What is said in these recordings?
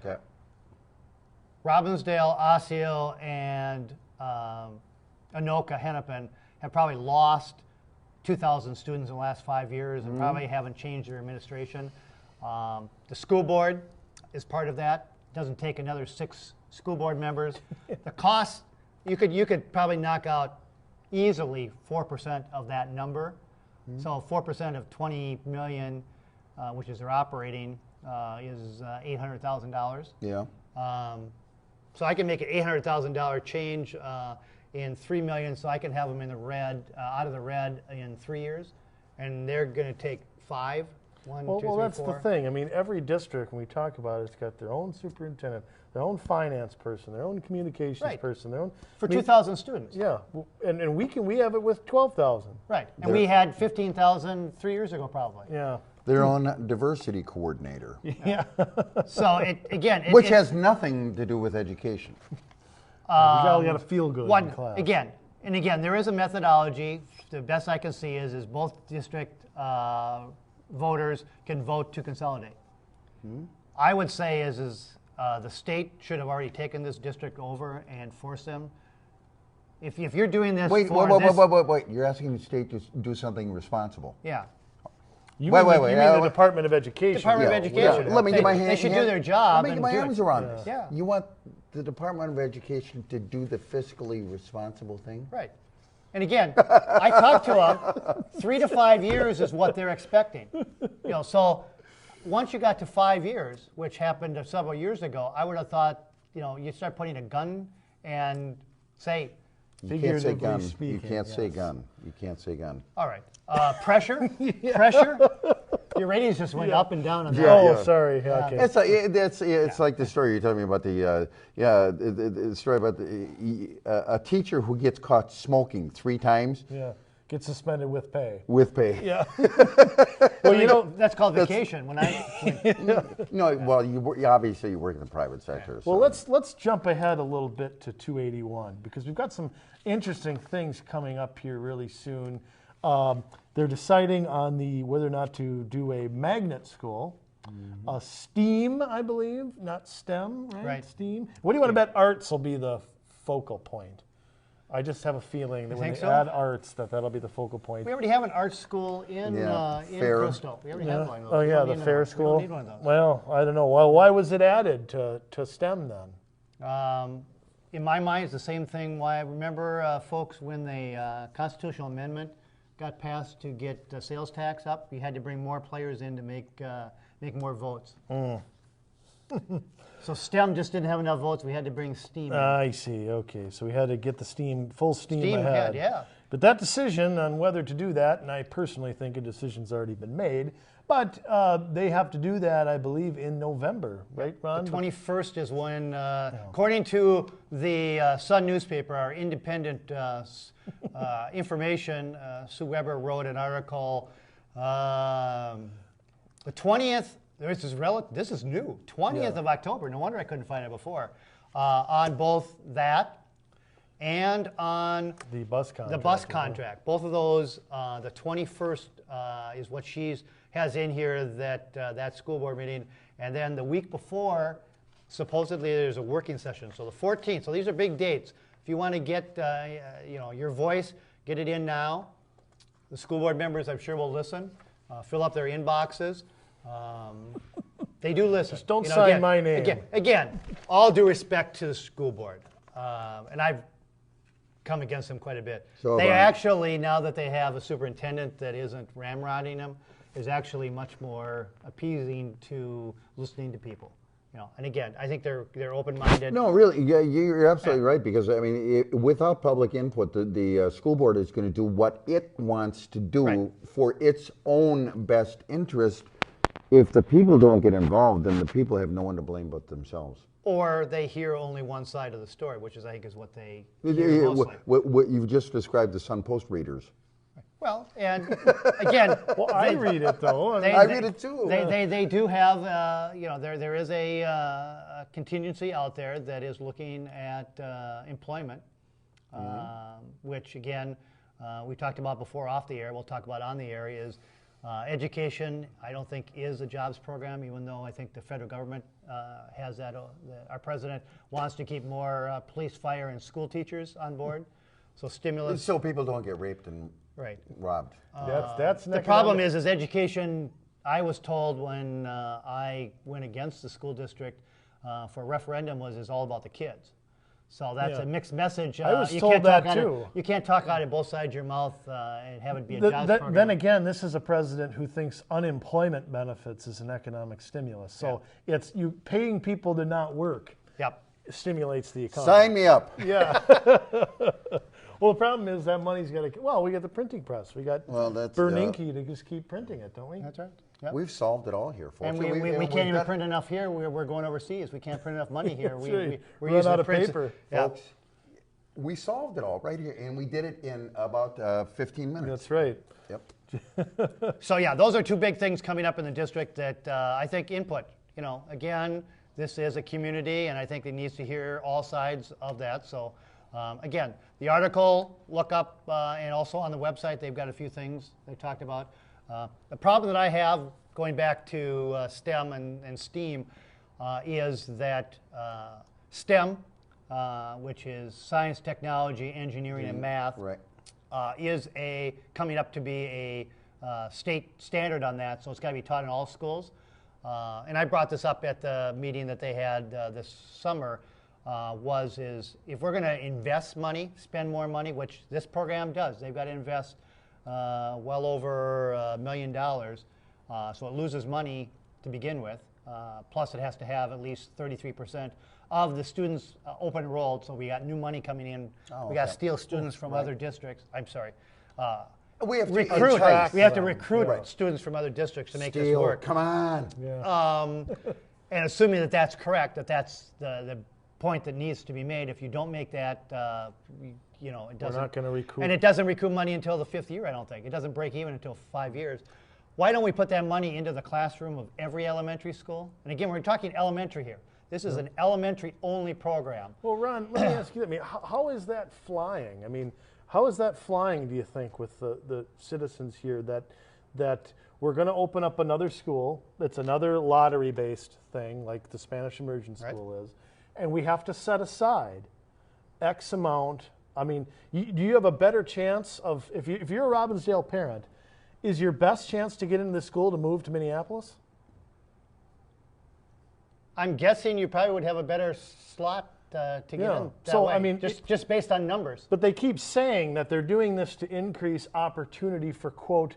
Okay. Robbinsdale, Osseo, and Anoka, Hennepin have probably lost 2,000 students in the last 5 years and probably haven't changed their administration. The school board is part of that. Doesn't take another 6 school board members. The cost, you could probably knock out easily 4% of that number. So 4% of 20 million, which is their operating, is $800,000. Yeah. So I can make an $800,000 change in $3 million, so I can have them in the red, out of the red in 3 years, and they're going to take 5. Well, that's the thing. I mean, every district, when we talk about it, it's got their own superintendent, their own finance person, their own communications person, their own for 2,000 students. Yeah, and we have it with 12,000. Right, and we had 15,000 3 years ago, probably. Yeah. Their own diversity coordinator. Yeah. So which has nothing to do with education. We got to feel good in class. Again, there is a methodology. The best I can see is both district voters can vote to consolidate. I would say is the state should have already taken this district over and forced them. If you're doing this Wait. You're asking the state to do something responsible. Yeah. You mean the Department of Education. Department of Education. Let me get my hand. They should do their job. Let me get my arms around this. Yeah. You want the Department of Education to do the fiscally responsible thing? Right. And again, I talked to them. 3 to 5 years is what they're expecting. So once you got to 5 years, which happened several years ago, I would have thought, you start putting a gun and say. You can't say gun. You can't say gun. You can't say gun. All right. Pressure. Pressure. Your ratings just went up and down on that. Oh, sorry. Okay. It's like the story you're telling me about the story about a teacher who gets caught smoking 3 times. Yeah. Gets suspended with pay. With pay. Yeah. Well, that's called vacation. Well, you obviously you work in the private sector. Well, let's jump ahead a little bit to 281 because we've got some interesting things coming up here really soon. They're deciding on whether or not to do a magnet school, STEAM, I believe, not STEM, right? Right. STEAM. What do you want to bet arts will be the focal point? I just have a feeling that when they add arts, that'll be the focal point. We already have an art school in Crystal. We already have one of those. Oh, yeah, the fair school. We don't need one of those. Well, I don't know. Well, why was it added to STEM then? In my mind, it's the same thing. Why I remember, folks, when the constitutional amendment got passed to get sales tax up, we had to bring more players in to make more votes. So STEM just didn't have enough votes. We had to bring STEAM in. I see. Okay, so we had to get the full steam ahead. Yeah. But that decision on whether to do that, and I personally think a decision's already been made, but they have to do that, I believe, in November, right, Ron? The 21st is when, according to the Sun newspaper, our independent information, Sue Weber wrote an article, the 20th, this is new, 20th of October, no wonder I couldn't find it before, on both that and on the bus contract. Both of those, the 21st is what she has in here, that school board meeting, and then the week before, supposedly there's a working session. So the 14th. So these are big dates. If you want to get your voice, get it in now. The school board members, I'm sure, will listen. Fill up their inboxes. They do listen. Just don't sign my name. Again, all due respect to the school board, and I've come against them quite a bit. So they actually, now that they have a superintendent that isn't ramrodding them, is actually much more appeasing to listening to people. And again, I think they're open-minded. No, really, yeah, you're absolutely right, because I mean, without public input, the school board is going to do what it wants to do for its own best interest. If the people don't get involved, then the people have no one to blame but themselves. Or they hear only one side of the story, which I think is what they hear mostly. What you've just described the Sun Post readers. Well, and again, well, I read it though. I read it too. They do have, there is a contingency out there that is looking at employment, which again, we talked about before off the air. We'll talk about on the air. Is education, I don't think, is a jobs program, even though I think the federal government has that. Our president wants to keep more police, fire, and school teachers on board. So stimulus. So people don't get raped and Right. robbed. That's an The problem economic- is education. I was told when I went against the school district for a referendum is all about the kids. So that's Yeah. a mixed message. I was you told can't talk that out too. You can't talk out of both sides of your mouth and have it be a jobs program. Then again, this is a president who thinks unemployment benefits is an economic stimulus. So it's you paying people to not work Yep. stimulates the economy. Sign me up. Yeah. Well, the problem is that money's got to. Well, we got the printing press. We got Well, that's, Bernanke to just keep printing it, don't we? That's right. Yep. We've solved it all here, folks. And we can't even print enough here. We're going overseas. We can't print enough money here. That's we, right. we're Run using out of prints- paper. Yeah. Folks, we solved it all right here, and we did it in about 15 minutes. That's right. Yep. So yeah, those are two big things coming up in the district that I think input. You know, again, this is a community, and I think it needs to hear all sides of that. So again, the article, look up, and also on the website, they've got a few things they talked about. The problem that I have, going back to STEM and STEAM, is that STEM, which is science, technology, engineering, and math, Right. is coming up to be a state standard on that, so it's got to be taught in all schools. And I brought this up at the meeting that they had this summer. Is if we're going to invest money, spend more money, which this program does, they've got to invest well over $1 million, so it loses money to begin with. Plus, it has to have at least 33% of the students open enrolled. So we got new money coming in. Oh, we got to okay. steal students from other districts. I'm sorry. We have to Recruit. entice We have to them. recruit Right. students from other districts to make this Steal. work. Come on. Yeah. And assuming that that's correct, that's the point that needs to be made. If you don't make that, you know, it doesn't. not gonna recoup. And it doesn't recoup money until the 5th year. I don't think it doesn't break even until 5 years. Why don't we put that money into the classroom of every elementary school? And again, we're talking elementary here. This is an elementary-only program. Well, Ron, let me ask you that. I mean, how is that flying? I mean, how is that flying, do you think, with the citizens here that we're going to open up another school that's another lottery-based thing, like the Spanish immersion school is, and we have to set aside X amount? I mean, do you have a better chance of, if you're a Robbinsdale parent, is your best chance to get into the school to move to Minneapolis? I'm guessing you probably would have a better slot to get Yeah. in that So, way, I mean, just based on numbers. But they keep saying that they're doing this to increase opportunity for, quote,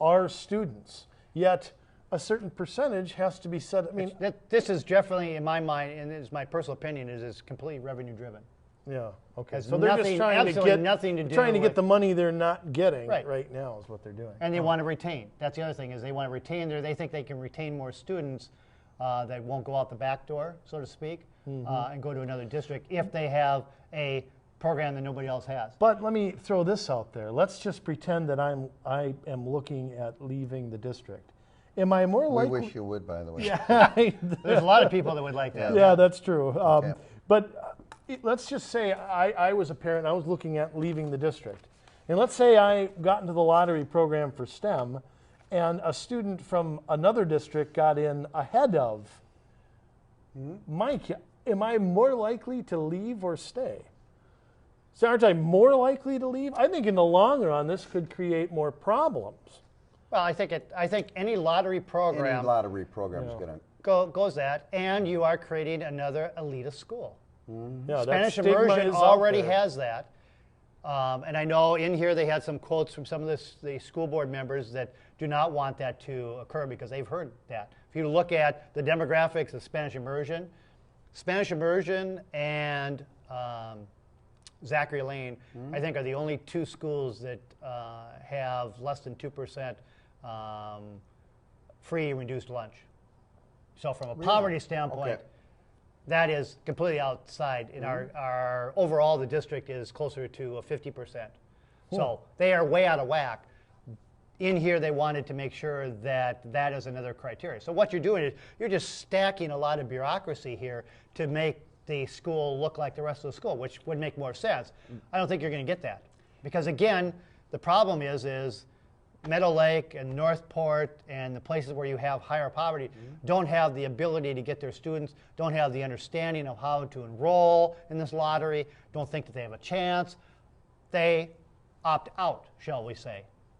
our students. Yet a certain percentage has to be set. I mean, This is definitely, in my mind, and it's my personal opinion, is completely revenue driven. yeah, okay. Has So they're just nothing- trying to absolutely get nothing to do trying to get with- the money they're not getting Right. right now is what they're doing. And they want to retain. That's the other thing, is they want to retain they think they can retain more students that won't go out the back door, so to speak, and go to another district if they have a program that nobody else has. But let me throw this out there. Let's just pretend that I am looking at leaving the district. Am I more We likely? wish you would, by the way. Yeah, There's a lot of people that would like that. yeah, that's true. Okay. But let's just say I was a parent. I was looking at leaving the district, and let's say I got into the lottery program for STEM, and a student from another district got in ahead of my kid. Am I more likely to leave or stay? So aren't I more likely to leave? I think in the long run, this could create more problems. Well, I think any lottery program Any lottery program is going to. goes that, and you are creating another elitist school. Yeah, that Spanish stigma immersion is out already there. has that. And I know in here they had some quotes from some of the school board members that do not want that to occur because they've heard that. If you look at the demographics of Spanish immersion and Zachary Lane, I think, are the only two schools that have less than 2% free reduced lunch. So from a poverty standpoint, Okay. that is completely outside. In our overall, the district is closer to a 50%. So they are way out of whack. In here, they wanted to make sure that that is another criteria. So what you're doing is you're just stacking a lot of bureaucracy here to make the school look like the rest of the school, which would make more sense. I don't think you're going to get that. Because again, the problem is Meadow Lake and Northport and the places where you have higher poverty don't have the ability to get their students, don't have the understanding of how to enroll in this lottery, don't think that they have a chance. They opt out, shall we say.